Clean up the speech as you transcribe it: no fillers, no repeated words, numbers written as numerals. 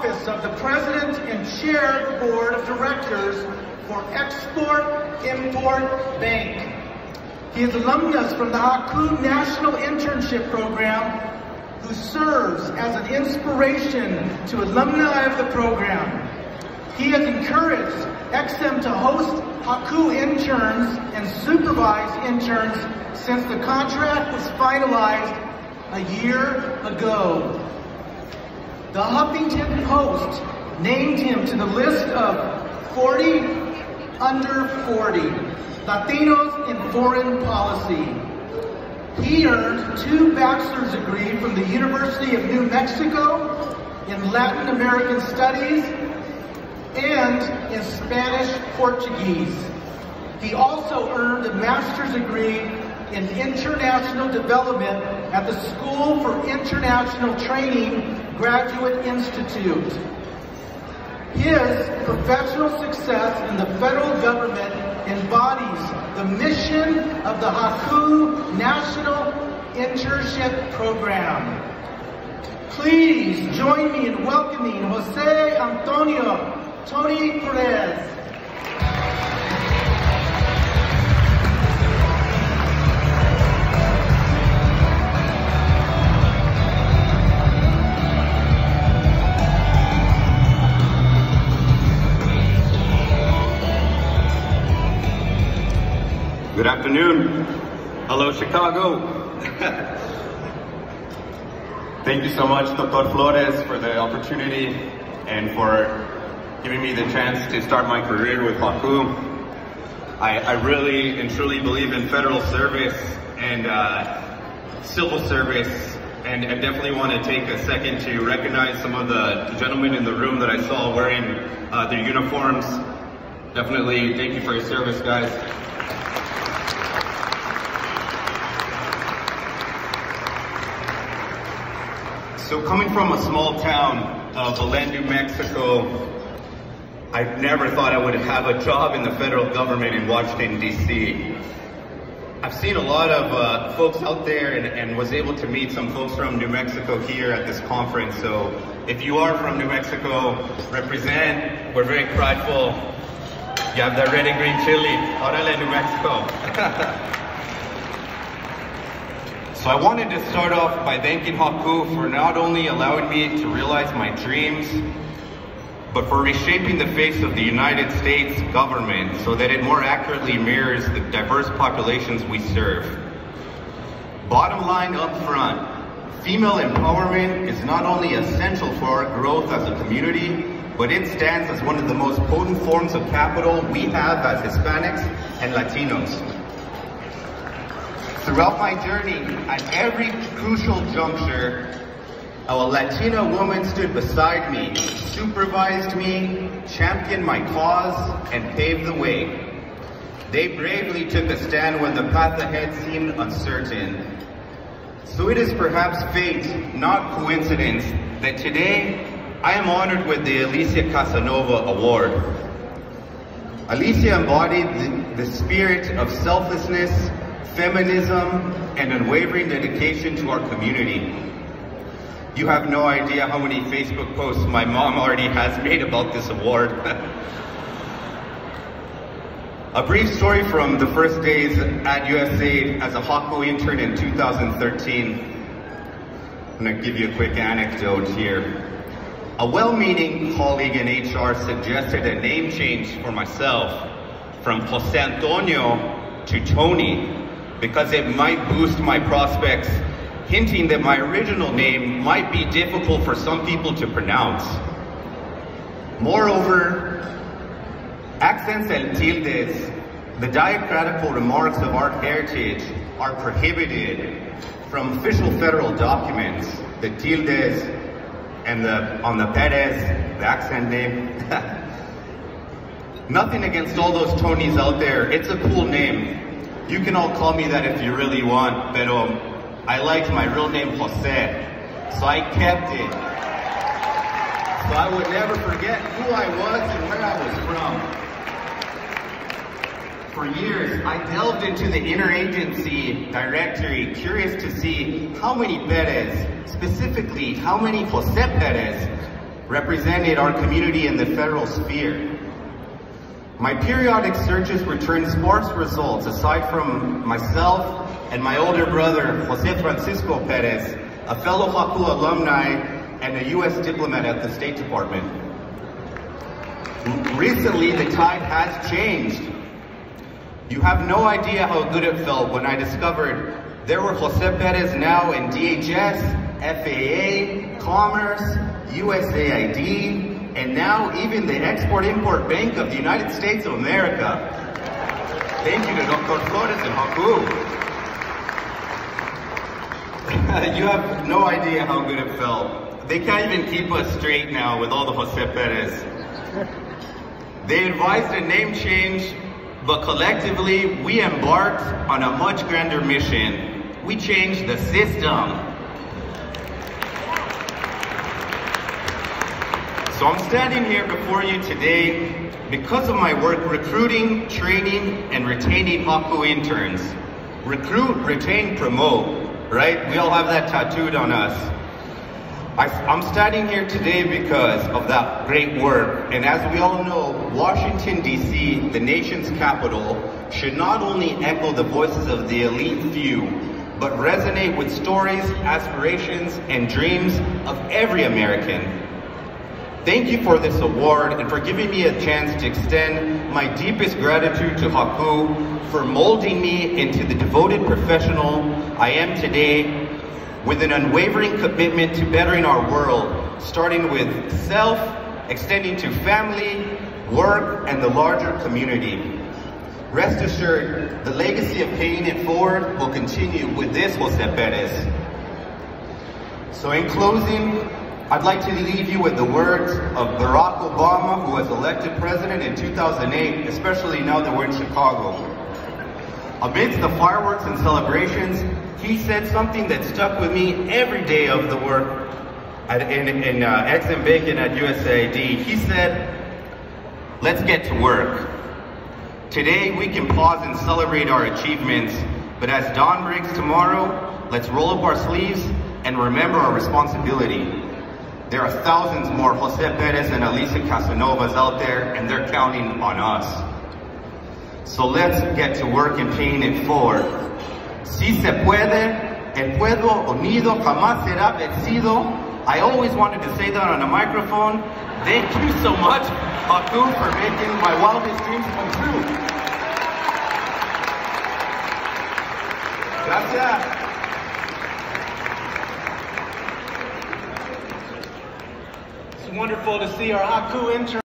office of the President and Chair of the Board of Directors for Export-Import Bank. He is alumnus from the Haku National Internship Program, who serves as an inspiration to alumni of the program. He has encouraged XM to host Haku interns and supervise interns since the contract was finalized a year ago. The Huffington Post named him to the list of 40 under 40 Latinos in foreign policy. He earned 2 bachelor's degrees from the University of New Mexico in Latin American Studies and in Spanish-Portuguese. He also earned a master's degree in International Development at the School for International Training Graduate Institute. His professional success in the federal government embodies the mission of the Haku National Internship Program. Please join me in welcoming Jose Antonio Tony Perez. Good afternoon. Hello, Chicago. Thank you so much, Dr. Flores, for the opportunity and for giving me the chance to start my career with Haku. I really and truly believe in federal service and civil service, and I definitely want to take a second to recognize some of the gentlemen in the room that I saw wearing their uniforms. Definitely thank you for your service, guys. So coming from a small town of Belen, New Mexico, I never thought I would have a job in the federal government in Washington, D.C. I've seen a lot of folks out there and was able to meet some folks from New Mexico here at this conference. So if you are from New Mexico, represent. We're very prideful. You have that red and green chili. Orale, New Mexico. So I wanted to start off by thanking Haku for not only allowing me to realize my dreams, but for reshaping the face of the United States government so that it more accurately mirrors the diverse populations we serve. Bottom line up front, female empowerment is not only essential for our growth as a community, but it stands as one of the most potent forms of capital we have as Hispanics and Latinos. Throughout my journey, at every crucial juncture, a Latina woman stood beside me, supervised me, championed my cause, and paved the way. They bravely took a stand when the path ahead seemed uncertain. So it is perhaps fate, not coincidence, that today I am honored with the Alicia Casanova Award. Alicia embodied the spirit of selflessness, feminism, and unwavering dedication to our community. You have no idea how many Facebook posts my mom already has made about this award. A brief story from the first days at USAID as a Haku intern in 2013. I'm gonna give you a quick anecdote here. A well-meaning colleague in HR suggested a name change for myself from Jose Antonio to Tony, because it might boost my prospects, hinting that my original name might be difficult for some people to pronounce. Moreover, accents and tildes, the diacritical remarks of our heritage, are prohibited from official federal documents. The tildes and on the Perez, the accent name. Nothing against all those Tonys out there. It's a cool name. You can all call me that if you really want, pero I liked my real name Jose, so I kept it. So I would never forget who I was and where I was from. For years, I delved into the interagency directory, curious to see how many Perez, specifically how many Jose Perez, represented our community in the federal sphere. My periodic searches returned sparse results aside from myself and my older brother, Jose Francisco Perez, a fellow Haku alumni and a U.S. diplomat at the State Department. Recently, the tide has changed. You have no idea how good it felt when I discovered there were Jose Perez now in DHS, FAA, Commerce, USAID, and now even the Export-Import Bank of the United States of America. Thank you to Dr. Flores and Haku. You have no idea how good it felt. They can't even keep us straight now with all the Jose Perez. They advised a name change, but collectively, we embarked on a much grander mission. We changed the system. So I'm standing here before you today because of my work recruiting, training, and retaining Haku interns. Recruit, retain, promote, right? We all have that tattooed on us. I'm standing here today because of that great work. And as we all know, Washington, D.C., the nation's capital, should not only echo the voices of the elite few, but resonate with stories, aspirations, and dreams of every American. Thank you for this award and for giving me a chance to extend my deepest gratitude to Haku for molding me into the devoted professional I am today, with an unwavering commitment to bettering our world, starting with self, extending to family, work, and the larger community. Rest assured, the legacy of paying it forward will continue with this Jose Perez. So in closing, I'd like to leave you with the words of Barack Obama, who was elected president in 2008, especially now that we're in Chicago. Amidst the fireworks and celebrations, he said something that stuck with me every day of the work in Eggs and Bacon at USAID. He said, let's get to work. Today we can pause and celebrate our achievements, but as dawn breaks tomorrow, let's roll up our sleeves and remember our responsibility. There are thousands more Jose Perez and Alicia Casanovas out there, and they're counting on us. So let's get to work in paying it forward. Si se puede, el pueblo unido jamás será vencido. I always wanted to say that on a microphone. Thank you so much, Haku, for making my wildest dreams come true. Gracias. It's wonderful to see our Haku intern